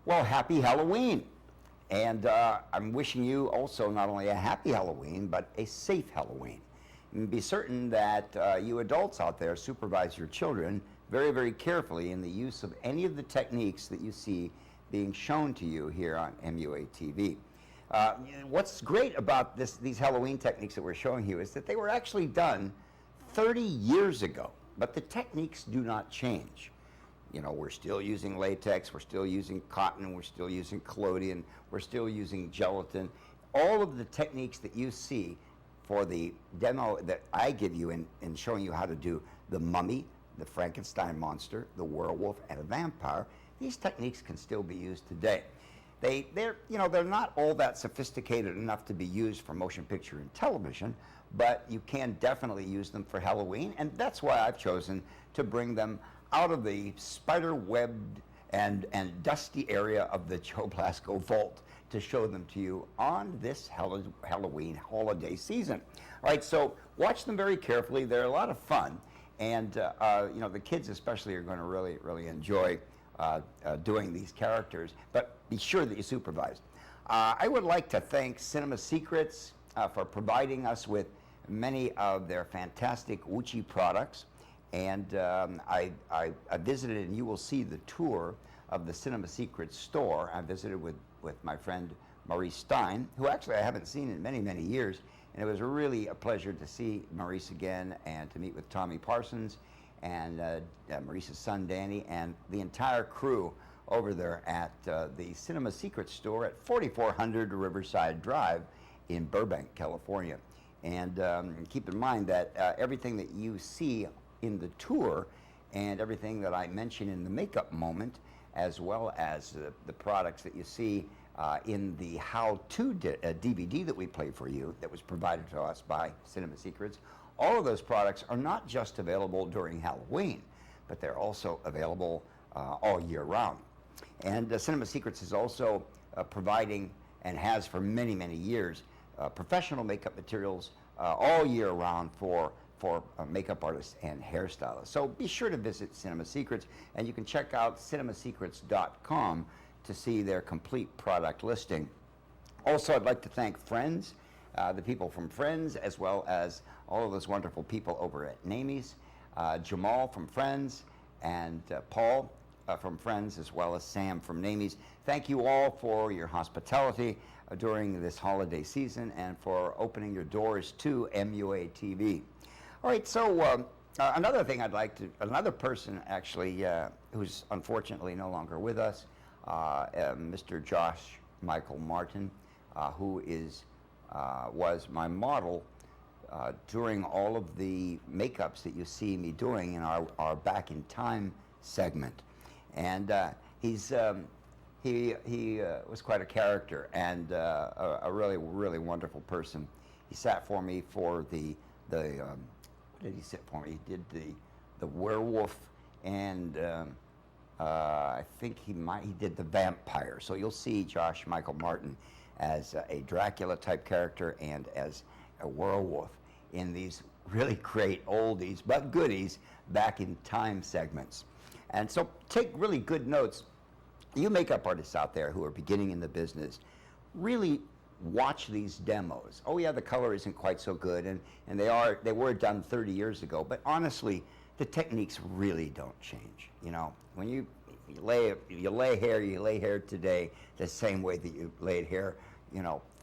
Well, happy Halloween. And I'm wishing you also not only a happy Halloween, but a safe Halloween. And be certain that you adults out there supervise your children very, very carefully in the use of any of the techniques that you see being shown to you here on MUA TV. What's great about these Halloween techniques that we're showing you is that they were actually done 30 years ago, but the techniques do not change. You know, we're still using latex, we're still using cotton, we're still using collodion, we're still using gelatin. All of the techniques that you see for the demo that I give you in showing you how to do the mummy, the Frankenstein monster, the werewolf, and a vampire, these techniques can still be used today. They're not all that sophisticated enough to be used for motion picture and television, but you can definitely use them for Halloween, and that's why I've chosen to bring them out of the spider-webbed and dusty area of the Joe Blasco vault to show them to you on this Halloween holiday season. All right, so watch them very carefully. They're a lot of fun, and the kids especially are going to really enjoy doing these characters, but be sure that you supervise. I would like to thank Cinema Secrets for providing us with many of their fantastic Wuchi products. And I visited, and you will see the tour of the Cinema Secrets store. I visited with my friend Maurice Stein, who actually I haven't seen in many years. And it was really a pleasure to see Maurice again and to meet with Tommy Parsons and Maurice's son Danny and the entire crew over there at the Cinema Secrets store at 4400 Riverside Drive in Burbank, California. And keep in mind that everything that you see in the tour and everything that I mentioned in the makeup moment, as well as the products that you see in the how-to DVD that we play for you that was provided to us by Cinema Secrets, all of those products are not just available during Halloween, but they're also available all year round. And Cinema Secrets is also providing, and has for many years, professional makeup materials all year round for makeup artists and hairstylists. So be sure to visit Cinema Secrets, and you can check out cinemasecrets.com to see their complete product listing. Also, I'd like to thank Friends, the people from Friends, as well as all of those wonderful people over at Namie's, Jamal from Friends, and Paul from Friends, as well as Sam from Namie's. Thank you all for your hospitality during this holiday season and for opening your doors to MUA TV. All right, so another thing another person actually who's unfortunately no longer with us, Mr. Josh Michael Martin, who was my model during all of the makeups that you see me doing in our Back in Time segment. And he was quite a character and a really wonderful person. He sat for me for the what did he sit for me? He did the werewolf, and I think he did the vampire. So you'll see Josh Michael Martin as a Dracula type character and as a werewolf in these really great oldies but goodies Back in Time segments. And so take really good notes. You makeup artists out there who are beginning in the business, really watch these demos. Oh yeah, the color isn't quite so good, and they were done 30 years ago, but honestly, the techniques really don't change. You know, when you lay hair today the same way that you laid hair,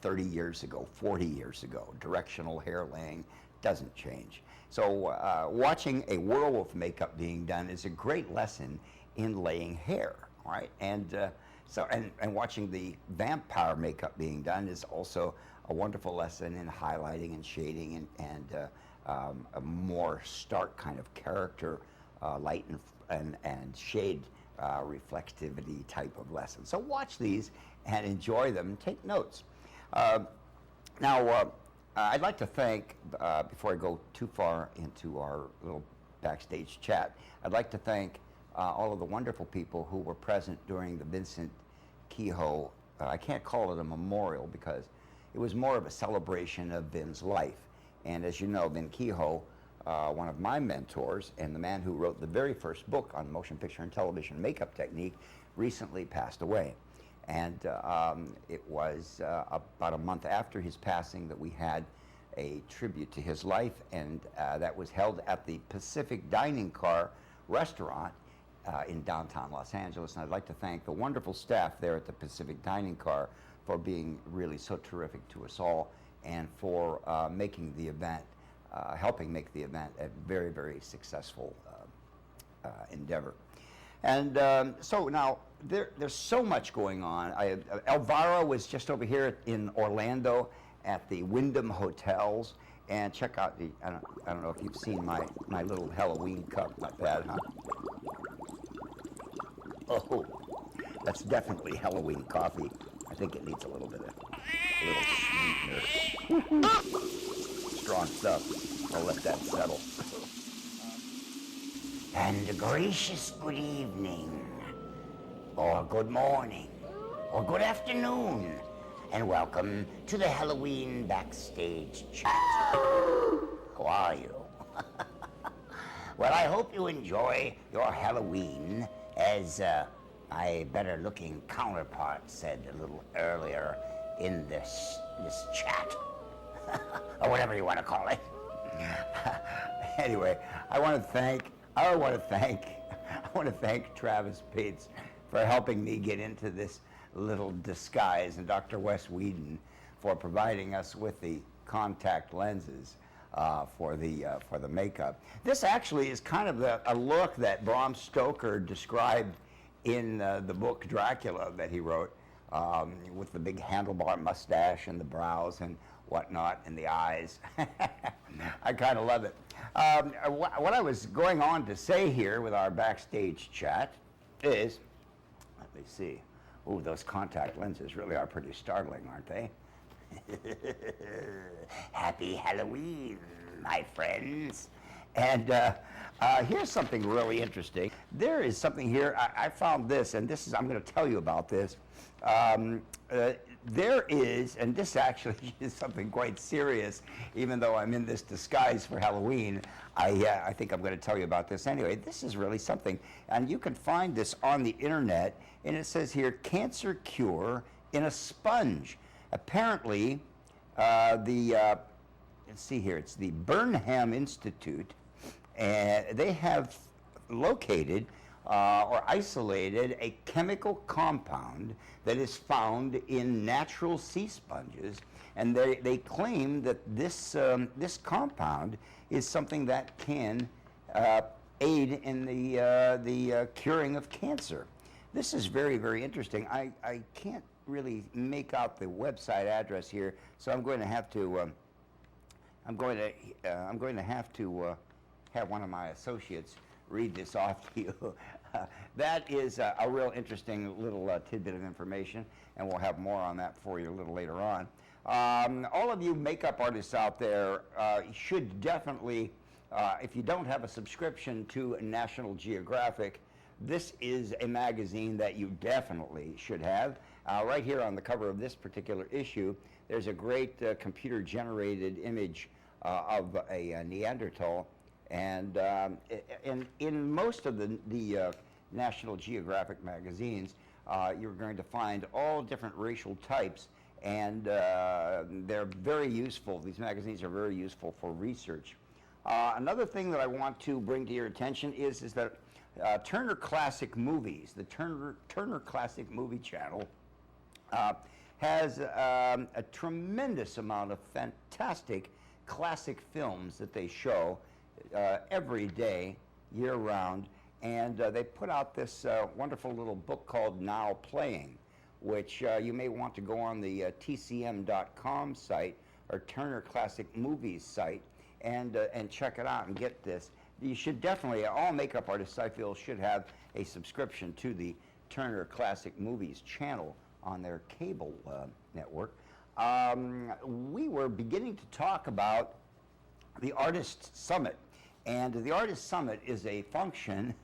30 years ago, 40 years ago. Directional hair laying doesn't change. So watching a werewolf makeup being done is a great lesson in laying hair, all right? And watching the vampire makeup being done is also a wonderful lesson in highlighting and shading and a more stark kind of character, light and shade reflectivity type of lesson. So watch these and enjoy them and take notes. Now, I'd like to thank, before I go too far into our little backstage chat, I'd like to thank all of the wonderful people who were present during the Vincent Kehoe, I can't call it a memorial because it was more of a celebration of Vin's life. And as you know, Vin Kehoe, one of my mentors and the man who wrote the very first book on motion picture and television makeup technique, recently passed away. And it was about a month after his passing that we had a tribute to his life, and that was held at the Pacific Dining Car restaurant in downtown Los Angeles. And I'd like to thank the wonderful staff there at the Pacific Dining Car for being really so terrific to us all, and for making the event, helping make the event a very, very successful endeavor. And so now there's so much going on. Elvira was just over here in Orlando at the Wyndham Hotels, and check out the, I don't know if you've seen my little Halloween cup. Not bad, huh? Oh, that's definitely Halloween coffee. I think it needs a little sweetener. Strong stuff. I'll let that settle. And a gracious good evening, or good morning, or good afternoon, and welcome to the Halloween Backstage Chat. How are you? Well, I hope you enjoy your Halloween, as my better-looking counterpart said a little earlier in this chat, or whatever you want to call it. Anyway, I want to thank Travis Bates for helping me get into this little disguise, and Dr. Wes Whedon for providing us with the contact lenses for the makeup. This actually is kind of a look that Bram Stoker described in the book Dracula that he wrote, with the big handlebar mustache and the brows and whatnot and the eyes. I kind of love it. What I was going on to say here with our backstage chat is, let me see. Ooh, those contact lenses really are pretty startling, aren't they? Happy Halloween, my friends. And here's something really interesting. There is something here, I found this, and I'm going to tell you about this. There is, and this actually is something quite serious, even though I'm in this disguise for Halloween, I think I'm going to tell you about this anyway. This is really something, and you can find this on the internet, and it says here, cancer cure in a sponge. Apparently, let's see here, it's the Burnham Institute, and they have located or isolated a chemical compound that is found in natural sea sponges, and they claim that this compound is something that can aid in the curing of cancer. This is very, very interesting. I can't really make out the website address here, so I'm going to have to have one of my associates read this off to you. That is a real interesting little tidbit of information, and we'll have more on that for you a little later on. All of you makeup artists out there should definitely, if you don't have a subscription to National Geographic, this is a magazine that you definitely should have. Right here on the cover of this particular issue, there's a great computer-generated image of a Neanderthal. And in most of the National Geographic magazines, you're going to find all different racial types, and they're very useful. These magazines are very useful for research. Another thing that I want to bring to your attention is that Turner Classic Movies, the Turner Classic Movie Channel, has a tremendous amount of fantastic classic films that they show every day, year-round, and they put out this wonderful little book called Now Playing, which you may want to go on the tcm.com site or Turner Classic Movies site and check it out and get this. You should definitely, all makeup artists, I feel, should have a subscription to the Turner Classic Movies channel on their cable network. We were beginning to talk about the Artist Summit. And the Artist Summit is a function,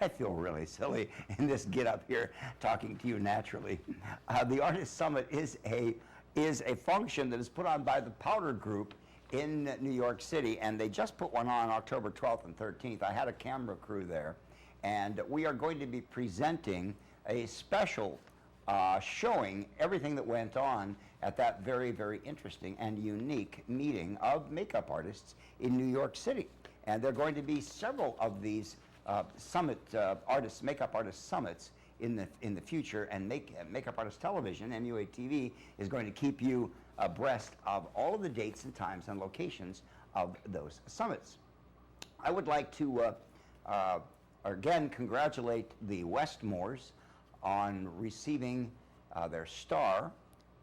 I feel really silly in this get up here talking to you naturally. The Artist Summit is a function that is put on by the Powder Group in New York City, and they just put one on October 12th and 13th. I had a camera crew there, and we are going to be presenting a special showing everything that went on at that very, very interesting and unique meeting of makeup artists in New York City. And there are going to be several of these makeup artist summits in the future, and Makeup Artist Television, MUA TV, is going to keep you abreast of all of the dates and times and locations of those summits. I would like to again congratulate the Westmores on receiving their star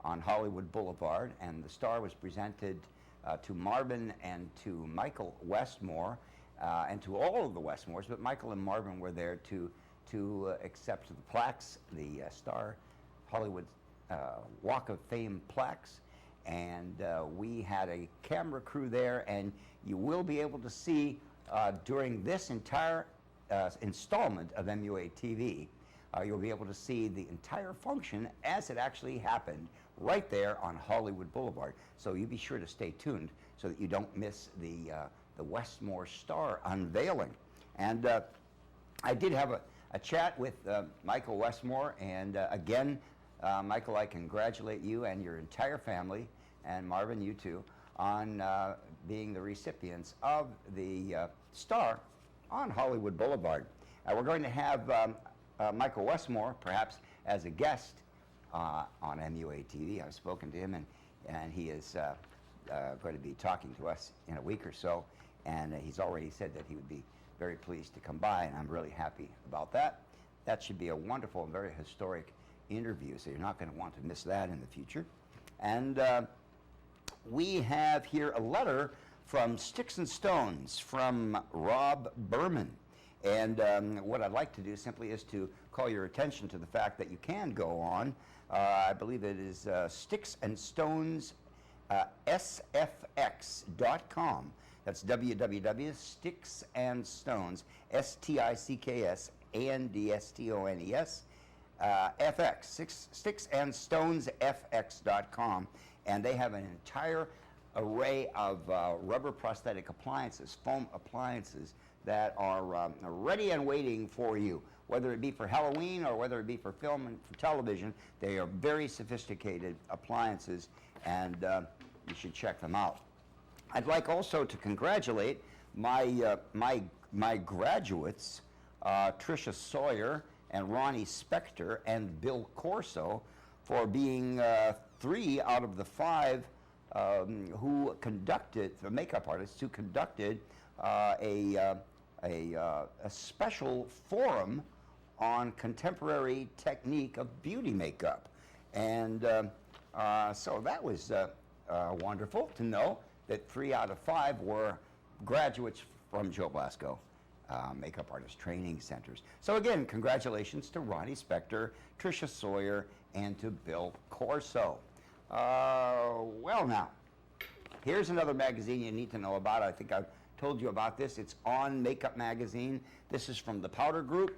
on Hollywood Boulevard, and the star was presented to Marvin and to Michael Westmore, and to all of the Westmores, but Michael and Marvin were there to accept the plaques, the Star Hollywood Walk of Fame plaques, and we had a camera crew there, and you will be able to see during this entire installment of MUA TV, you'll be able to see the entire function as it actually happened right there on Hollywood Boulevard. So you be sure to stay tuned so that you don't miss the Westmore Star unveiling. And I did have a chat with Michael Westmore, and again, Michael, I congratulate you and your entire family, and Marvin, you too, on being the recipients of the star on Hollywood Boulevard. We're going to have Michael Westmore, perhaps as a guest on MUA TV. I've spoken to him, and he is going to be talking to us in a week or so, and he's already said that he would be very pleased to come by, and I'm really happy about that. That should be a wonderful and very historic interview, so you're not going to want to miss that in the future. And we have here a letter from Sticks and Stones from Rob Berman. And what I'd like to do simply is to call your attention to the fact that you can go on, I believe it is Sticks and Stones SFX.com. That's www.sticksandstones, STICKSANDSTONES, FX, sticksandstonesfx.com. And they have an entire array of rubber prosthetic appliances, foam appliances, that are ready and waiting for you, whether it be for Halloween or whether it be for film and for television. They are very sophisticated appliances, and you should check them out. I'd like also to congratulate my graduates, Tricia Sawyer and Ronnie Spector and Bill Corso, for being 3 out of the 5 who conducted, the makeup artists who conducted a special forum on contemporary technique of beauty makeup. And so that was wonderful to know that 3 out of 5 were graduates from Joe Blasco Makeup Artist Training Centers. So again, congratulations to Ronnie Spector, Tricia Sawyer, and to Bill Corso. Well now, here's another magazine you need to know about. I think I've told you about this. It's On Makeup Magazine. This is from the Powder Group,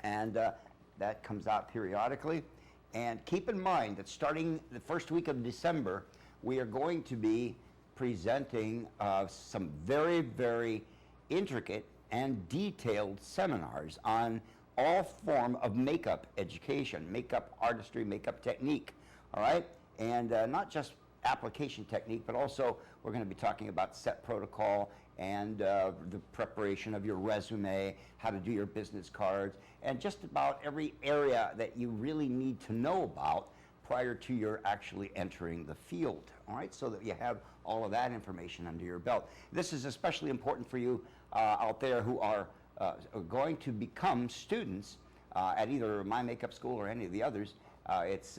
and that comes out periodically. And keep in mind that starting the first week of December, we are going to be presenting some very, very intricate and detailed seminars on all form of makeup education, makeup artistry, makeup technique, all right? And not just application technique, but also we're going to be talking about set protocol and the preparation of your resume, how to do your business cards, and just about every area that you really need to know about prior to your actually entering the field, all right, so that you have all of that information under your belt. This is especially important for you out there who are going to become students at either My Makeup School or any of the others. It's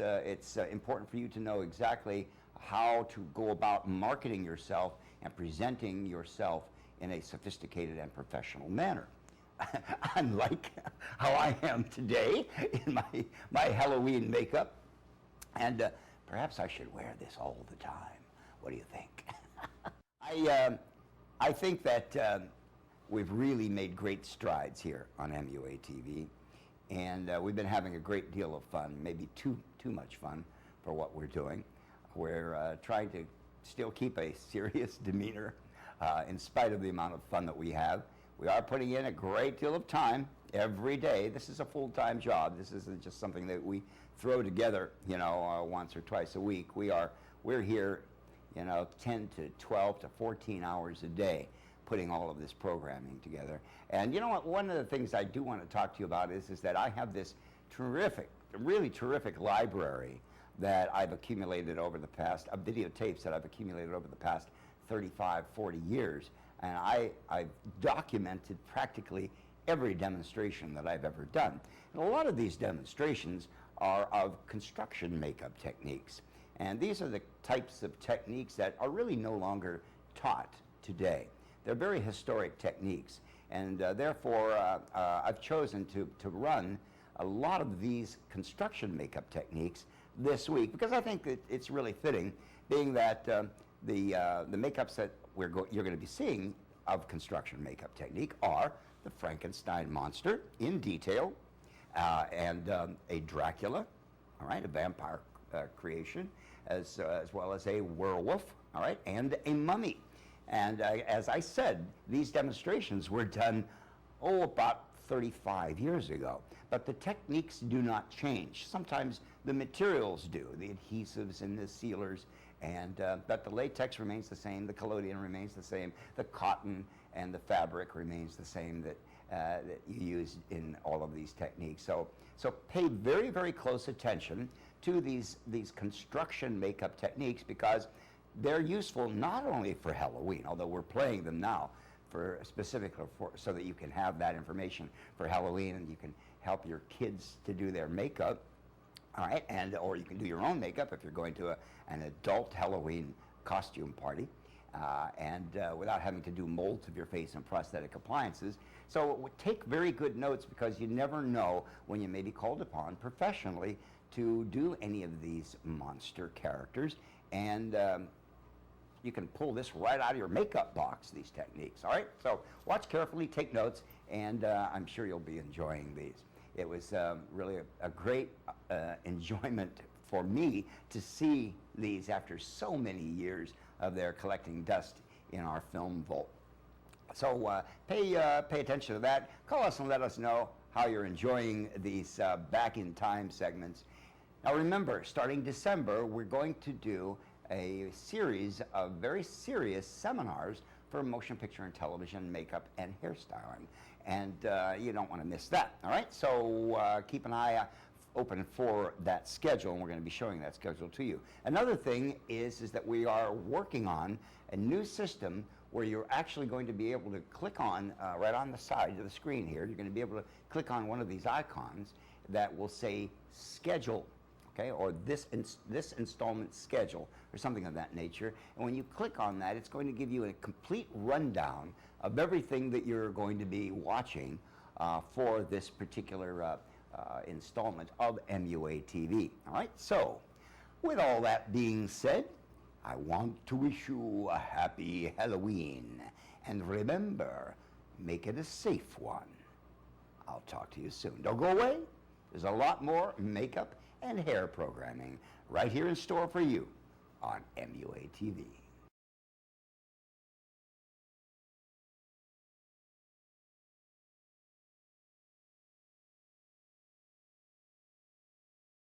important for you to know exactly how to go about marketing yourself and presenting yourself in a sophisticated and professional manner. Unlike how I am today in my Halloween makeup. And perhaps I should wear this all the time. What do you think? I think that we've really made great strides here on MUA TV. And we've been having a great deal of fun, maybe too much fun for what we're doing. We're trying to still keep a serious demeanor in spite of the amount of fun that we have. We are putting in a great deal of time every day. This is a full-time job. This isn't just something that we throw together, you know, once or twice a week. We're here, you know, 10 to 12 to 14 hours a day putting all of this programming together. And you know what, one of the things I do want to talk to you about is that I have this terrific, really terrific library that I've accumulated over the past, videotapes that I've accumulated over the past 35, 40 years. And I've documented practically every demonstration that I've ever done. And a lot of these demonstrations are of construction makeup techniques. And these are the types of techniques that are really no longer taught today. They're very historic techniques. And therefore, I've chosen to run a lot of these construction makeup techniques this week because I think that it's really fitting, being that the makeups that you're going to be seeing of construction makeup technique are the Frankenstein monster in detail, and a Dracula, all right, a vampire creation, as well as a werewolf, all right, and a mummy. And as I said, these demonstrations were done, about 35 years ago. But the techniques do not change. Sometimes the materials do, the adhesives and the sealers, and but the latex remains the same, the collodion remains the same, the cotton and the fabric remains the same that you use in all of these techniques. So pay very, very close attention to these construction makeup techniques, because they're useful not only for Halloween, although we're playing them now specifically so that you can have that information for Halloween and you can help your kids to do their makeup, all right, or you can do your own makeup if you're going to an adult Halloween costume party, without having to do molds of your face and prosthetic appliances. So take very good notes, because you never know when you may be called upon professionally to do any of these monster characters, and you can pull this right out of your makeup box, these techniques, all right? So watch carefully, take notes, and I'm sure you'll be enjoying these. It was really a great enjoyment for me to see these after so many years of their collecting dust in our film vault. So pay attention to that. Call us and let us know how you're enjoying these Back in Time segments. Now remember, starting December, we're going to do a series of very serious seminars for motion picture and television makeup and hairstyling. And you don't want to miss that, all right? So keep an eye open for that schedule, and we're going to be showing that schedule to you. Another thing is that we are working on a new system where you're actually going to be able to click on, right on the side of the screen here, you're going to be able to click on one of these icons that will say schedule, okay, or this installment schedule, or something of that nature. And when you click on that, it's going to give you a complete rundown of everything that you're going to be watching for this particular installment of MUA TV. All right, so with all that being said, I want to wish you a happy Halloween. And remember, make it a safe one. I'll talk to you soon. Don't go away. There's a lot more makeup and hair programming right here in store for you on MUA TV.